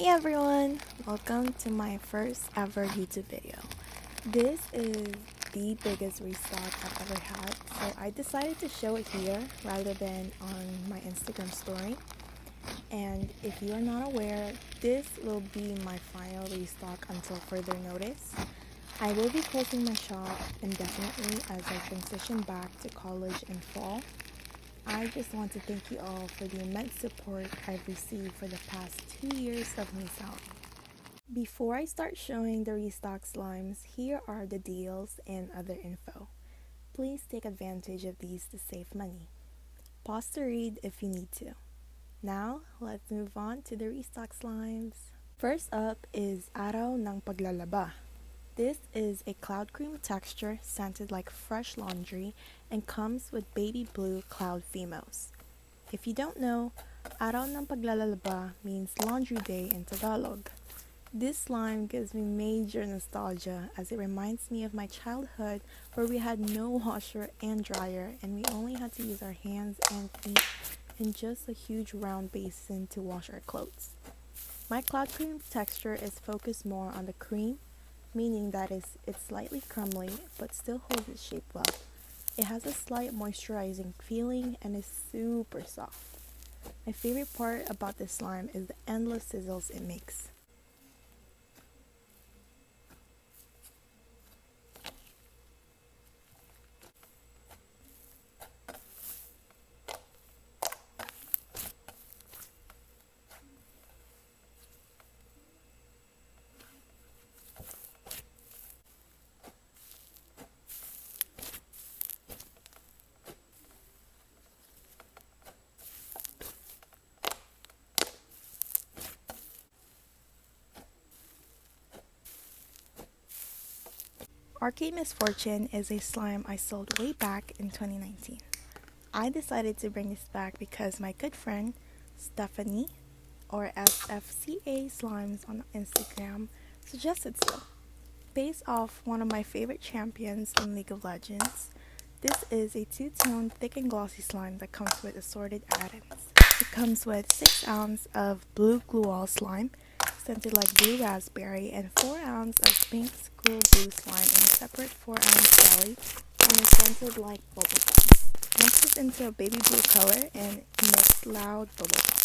Hey everyone! Welcome to my first ever YouTube video. This is the biggest restock I've ever had, so I decided to show it here rather than on my Instagram story. And if you are not aware, this will be my final restock until further notice. I will be closing my shop indefinitely as I transition back to college in fall. I just want to thank you all for the immense support I've received for the past 2 years of me selling. Before I start showing the restock slimes, here are the deals and other info. Please take advantage of these to save money. Pause to read if you need to. Now, let's move on to the restock slimes. First up is ARAW ng PAGLALABA. This is a cloud cream texture scented like fresh laundry and comes with baby blue cloud phemos. If you don't know, Araw ng Paglalaba means laundry day in Tagalog. This slime gives me major nostalgia as it reminds me of my childhood where we had no washer and dryer and we only had to use our hands and feet in just a huge round basin to wash our clothes. My cloud cream texture is focused more on the cream, meaning that it's slightly crumbly but still holds its shape well. It has a slight moisturizing feeling and is super soft. My favorite part about this slime is the endless sizzles it makes. Arcade Misfortune is a slime I sold way back in 2019. I decided to bring this back because my good friend Stephanie, or SFCA Slimes on Instagram, suggested so. Based off one of my favorite champions in League of Legends, this is a two-tone thick and glossy slime that comes with assorted add-ins. It comes with 6 ounces of blue glue slime, scented like blue raspberry, and 4 ounces of pink school blue slime in a separate 4 ounce jelly and is scented like bubble gum. Mix this into a baby blue color and emits loud bubble pops.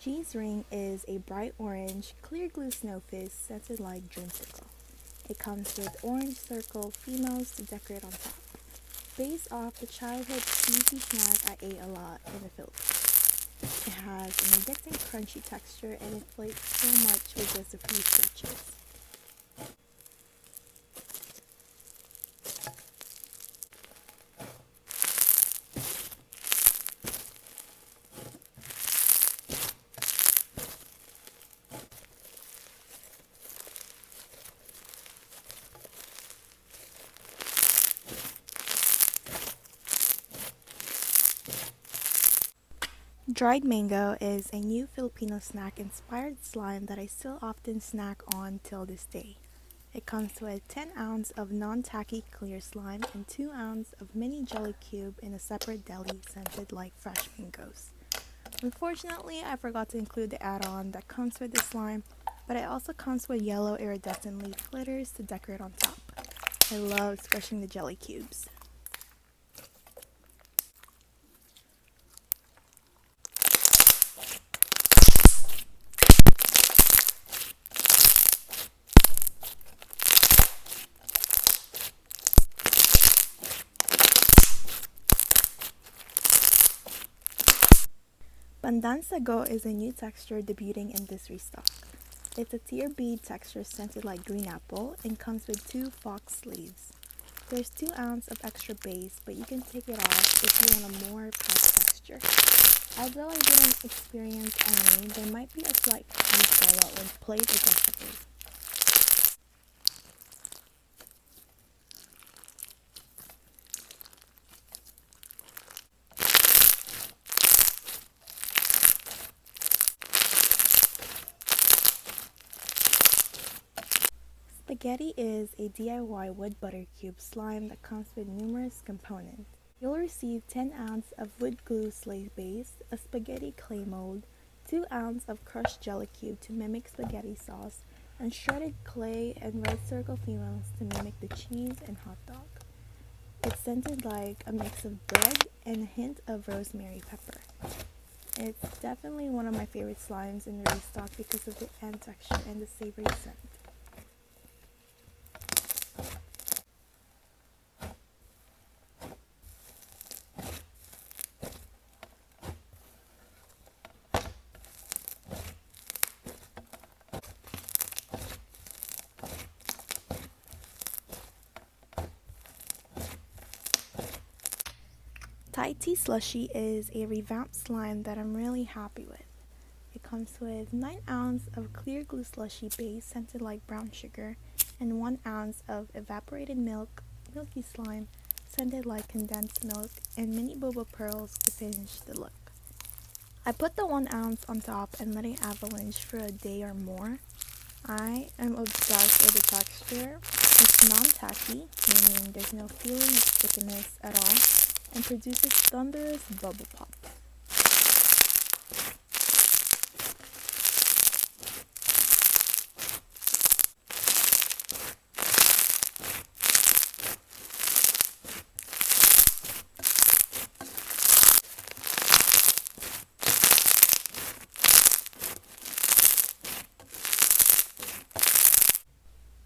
Cheese Ring is a bright orange, clear glue snowfish scented like dreamsicle. It comes with orange circle phemos to decorate on top. Based off the childhood cheesy snack I ate a lot in the Philippines. It has an addicting crunchy texture and inflates so much with just a few stretches. Dried mango is a new Filipino snack-inspired slime that I still often snack on till this day. It comes with 10 ounces of non-tacky clear slime and 2 ounces of mini jelly cube in a separate deli scented like fresh mangoes. Unfortunately, I forgot to include the add-on that comes with this slime, but it also comes with yellow iridescent leaf glitters to decorate on top. I love squishing the jelly cubes. Pandan Sago is a new texture debuting in this restock. It's a tear bead texture scented like green apple and comes with 2 fox sleeves. There's 2 ounces of extra base, but you can take it off if you want a more packed texture. Although I didn't experience any, there might be a slight food fallout when played aggressively. Spaghetti is a DIY wood butter cube slime that comes with numerous components. You'll receive 10 ounces of wood glue slate base, a spaghetti clay mold, 2 ounces of crushed jelly cube to mimic spaghetti sauce, and shredded clay and red circle females to mimic the cheese and hot dog. It's scented like a mix of bread and a hint of rosemary pepper. It's definitely one of my favorite slimes in Restock because of the end texture and the savory scent. Thai tea slushie is a revamped slime that I'm really happy with. It comes with 9 ounces of clear glue slushie base scented like brown sugar and 1 ounce of evaporated milky slime scented like condensed milk, and mini boba pearls to finish the look. I put the 1 ounce on top and let it avalanche for a day or more. I am obsessed with the texture. It's non-tacky, meaning there's no feeling of stickiness at all, and produces thunderous bubble pop.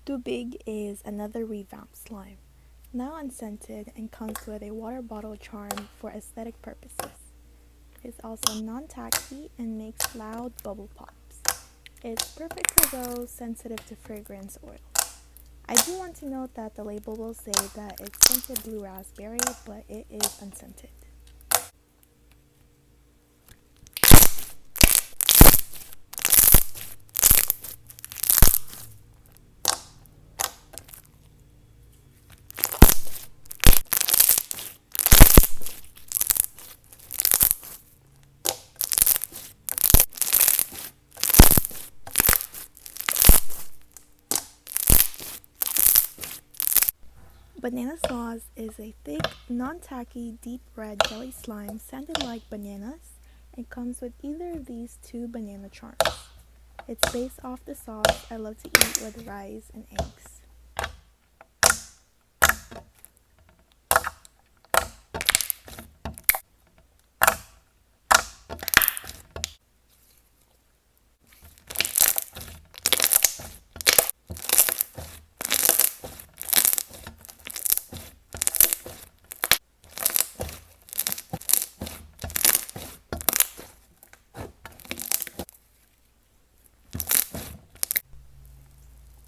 Too Big is another revamped slime, now unscented and comes with a water bottle charm for aesthetic purposes. It's also non-tacky and makes loud bubble pops. It's perfect for those sensitive to fragrance oil. I do want to note that the label will say that it's scented blue raspberry, but it is unscented. Banana Sauce is a thick, non-tacky, deep red jelly slime scented like bananas and comes with either of these 2 banana charms. It's based off the sauce I love to eat with rice and eggs.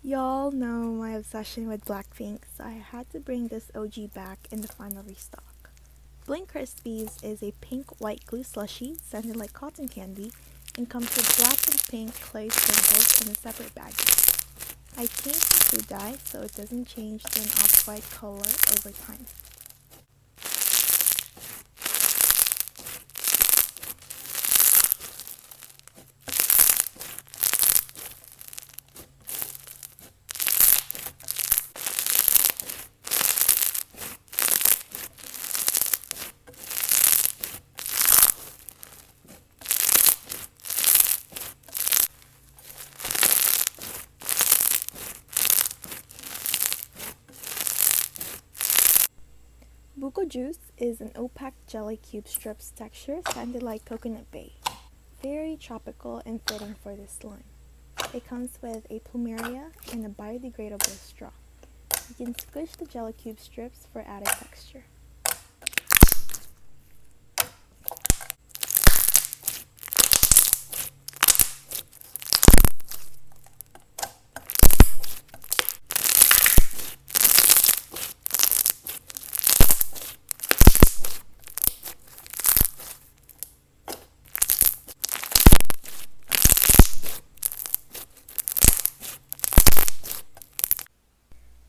Y'all know my obsession with Blackpink, so I had to bring this OG back in the final restock. Blink KRISPIES is a pink-white glue slushie scented like cotton candy and comes with black and pink clay sprinkles in a separate bag. I changed the food dye so it doesn't change to an off-white color over time. BUKO juice is an opaque jelly cube strips texture scented like coconut bay. Very tropical and fitting for this slime. It comes with a plumeria and a biodegradable straw. You can squish the jelly cube strips for added texture.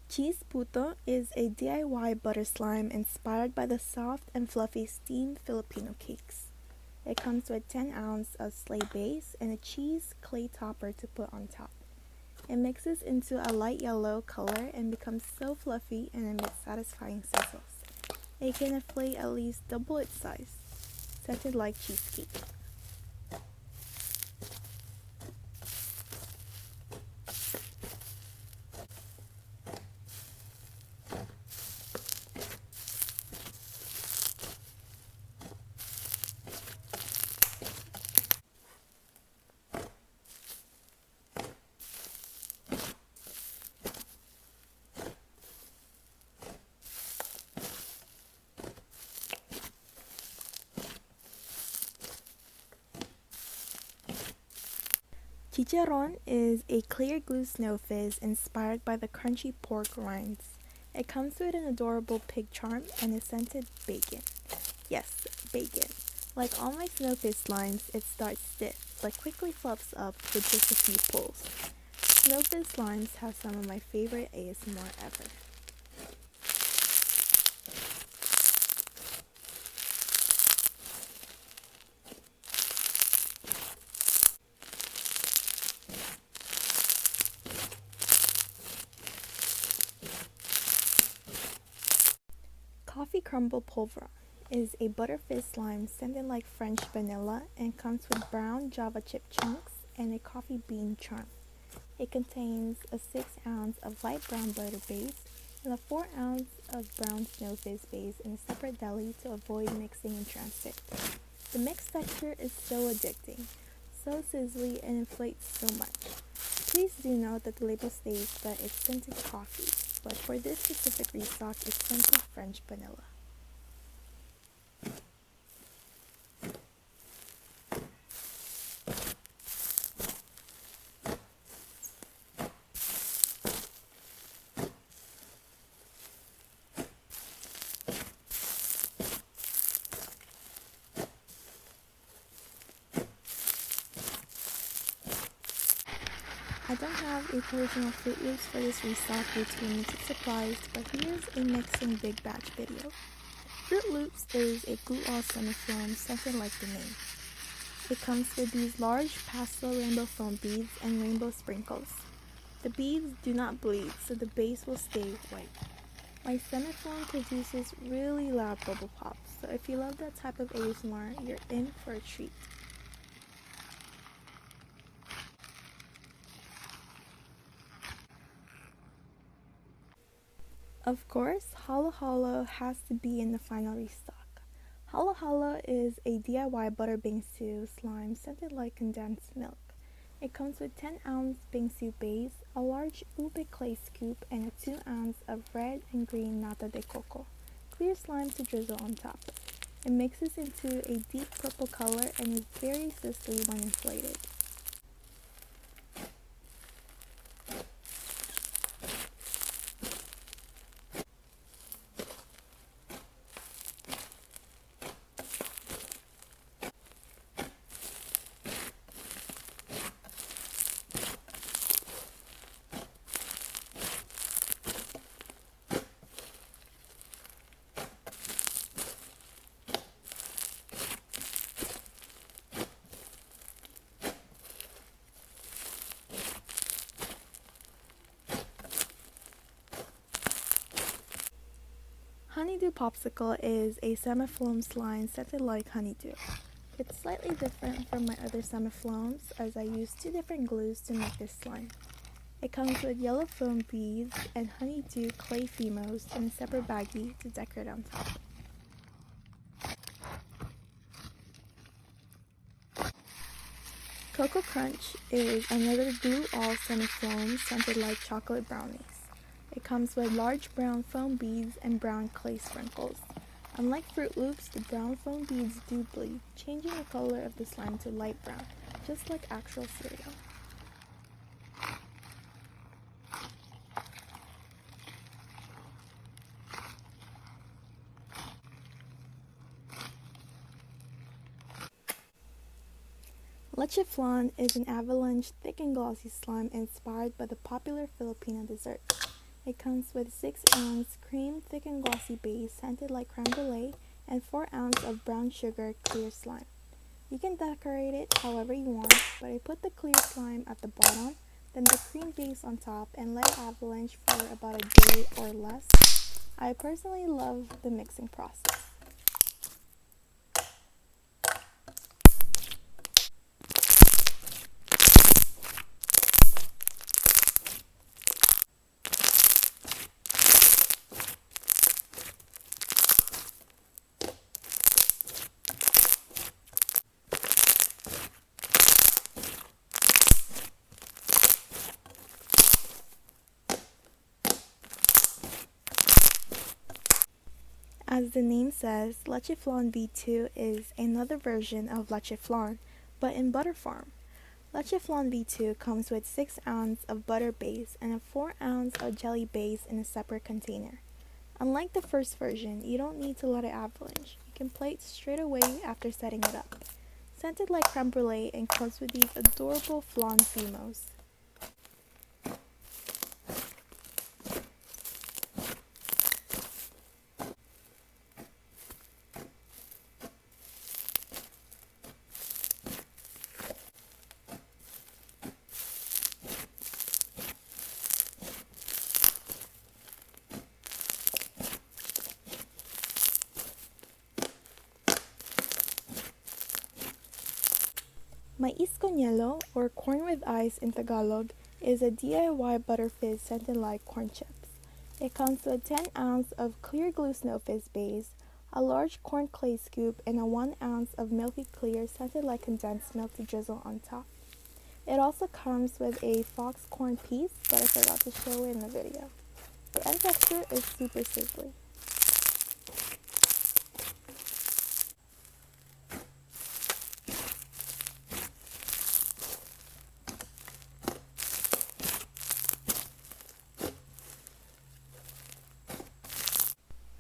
Cheese PUTO is a DIY butter slime inspired by the soft and fluffy steamed Filipino cakes. It comes with 10 ounces of slate base and a cheese clay topper to put on top. It mixes into a light yellow color and becomes so fluffy and emits satisfying sizzles. It can inflate at least double its size, scented like cheesecake. Chicharrón is a clear glue snow fizz inspired by the crunchy pork rinds. It comes with an adorable pig charm and is scented bacon. Yes, bacon. Like all my snow fizz slimes, it starts stiff, but quickly fluffs up with just a few pulls. Snow fizz slimes have some of my favorite ASMR ever. Coffee Crumble Polvoron is a butter fizz slime scented like French vanilla and comes with brown java chip chunks and a coffee bean charm. It contains a 6 ounce of light brown butter base and a 4 ounce of brown snow fizz base in a separate deli to avoid mixing in transit. The mixed texture is so addicting, so sizzly and inflates so much. Please do note that the label states that it's scented coffee, but for this specific restock, it's scented French vanilla. I don't have a original Fruit Loops for this restock due to limited supplies, but here's a mixing big batch video. Fruit Loops is a glue-all semi-foam scented like the name. It comes with these large pastel rainbow foam beads and rainbow sprinkles. The beads do not bleed, so the base will stay white. My semi-foam produces really loud bubble pops, so if you love that type of ASMR, you're in for a treat. Of course, Halo Halo has to be in the final restock. Halo Halo is a DIY butter bingsu slime scented like condensed milk. It comes with 10 ounce bingsu base, a large ube clay scoop, and a 2 ounce of red and green nata de coco. Clear slime to drizzle on top. It mixes into a deep purple color and is very sizzly when inflated. Honeydew Popsicle is a semi-foam slime scented like honeydew. It's slightly different from my other semi-foams as I use 2 different glues to make this slime. It comes with yellow foam beads and honeydew clay phemos in a separate baggie to decorate on top. Cocoa Crunch is another glue-all semi-foam scented like chocolate brownies. It comes with large brown foam beads and brown clay sprinkles. Unlike Fruit Loops, the brown foam beads do bleed, changing the color of the slime to light brown, just like actual cereal. Leche Flan is an avalanche thick and glossy slime inspired by the popular Filipino dessert. It comes with 6 ounce cream thick and glossy base scented like CRUMBLE and 4 ounce of brown sugar clear slime. You can decorate it however you want, but I put the clear slime at the bottom then the cream base on top, and let it avalanche for about a day or less. I personally love the mixing process. As the name says, Leche Flan V2 is another version of Leche Flan, but in butter form. Leche Flan V2 comes with 6 ounces of butter base and a 4 ounce of jelly base in a separate container. Unlike the first version, you don't need to let it avalanche. You can plate straight away after setting it up. Scented like creme brulee and comes with these adorable flan fimos. Mais con hielo, or corn with ice in Tagalog, is a DIY butter fizz scented like corn chips. It comes with 10 ounces of clear glue snow fizz base, a large corn clay scoop, and a 1 ounce of milky clear scented like condensed milk to drizzle on top. It also comes with a fox corn piece, but I forgot to show it in the video. The end texture is super sizzly.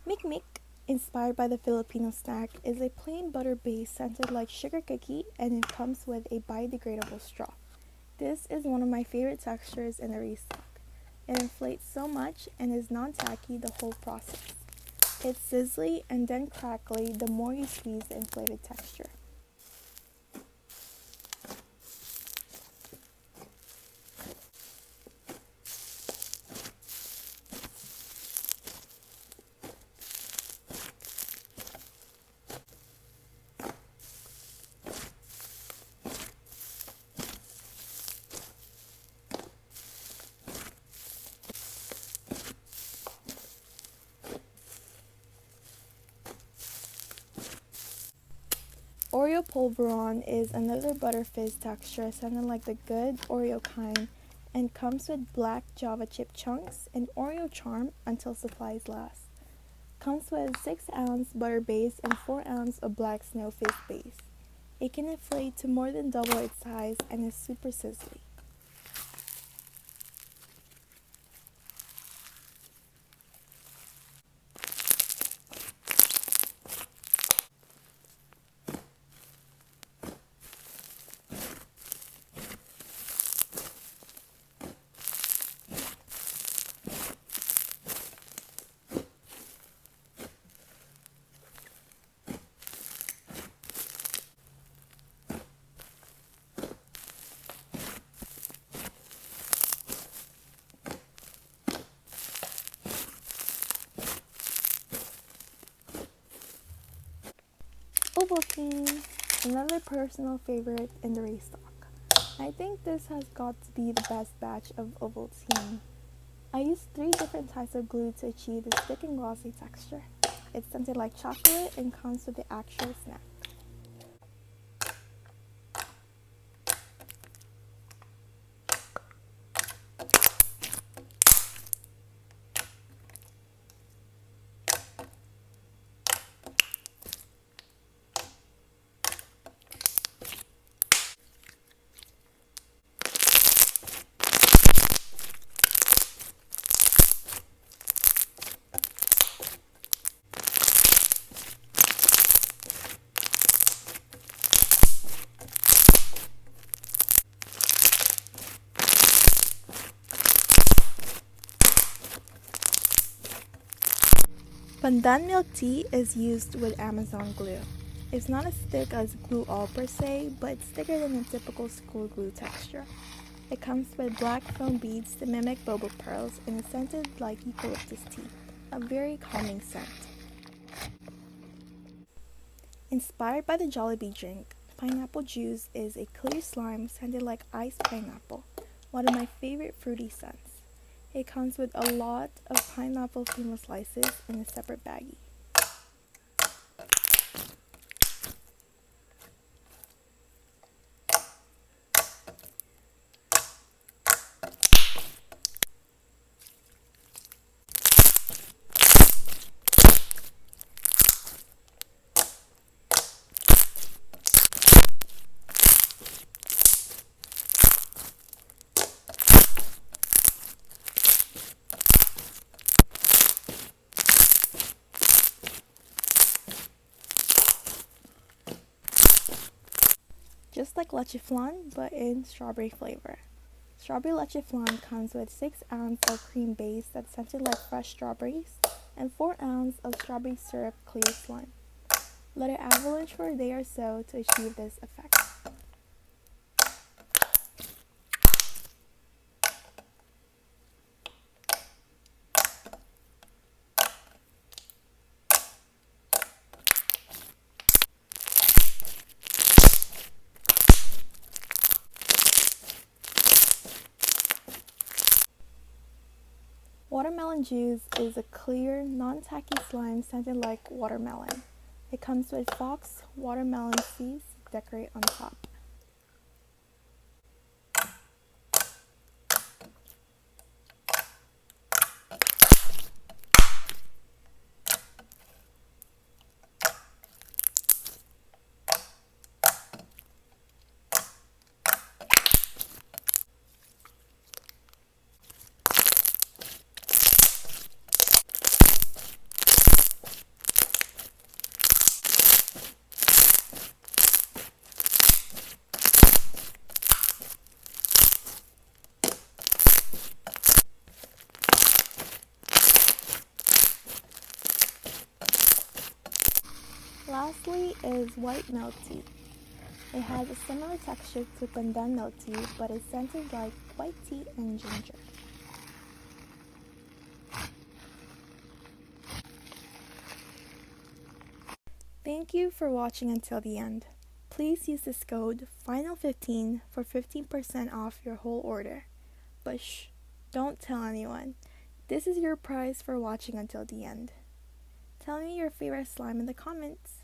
Mikmik, inspired by the Filipino snack, is a plain butter base scented like sugar cookie, and it comes with a biodegradable straw. This is one of my favorite textures in the Restock. It inflates so much and is non-tacky the whole process. It's sizzly and then crackly the more you squeeze the inflated texture. Oreo Polvoron is another butter fizz texture sounding like the good Oreo kind and comes with black Java chip chunks and Oreo charm until supplies last. Comes with 6 ounce butter base and 4 ounce of black snow fizz base. It can inflate to more than double its size and is super sizzly. OVALTINE, another personal favorite in the Restock. I think this has got to be the best batch of OVALTINE. I used 3 different types of glue to achieve this thick and glossy texture. It's scented like chocolate and comes with the actual snack. Pandan milk tea is used with Amazon glue. It's not as thick as glue all per se, but it's thicker than a typical school glue texture. It comes with black foam beads to mimic boba pearls and is scented like eucalyptus tea, a very calming scent. Inspired by the Jollibee drink, pineapple juice is a clear slime scented like iced pineapple, one of my favorite fruity scents. It comes with a lot of pineapple fimo slices in a separate baggie. Just like leche flan, but in strawberry flavor. Strawberry leche flan comes with 6 ounces of cream base that's scented like fresh strawberries and 4 ounces of strawberry syrup clear slime. Let it avalanche for a day or so to achieve this effect. Watermelon juice is a clear, non-tacky slime scented like watermelon. It comes with fox watermelon seeds to decorate on top. Lastly is white milk tea. It has a similar texture to pandan milk tea, but is scented like white tea and ginger. Thank you for watching until the end. Please use this code FINAL15 for 15% off your whole order. But shh, don't tell anyone. This is your prize for watching until the end. Tell me your favorite slime in the comments.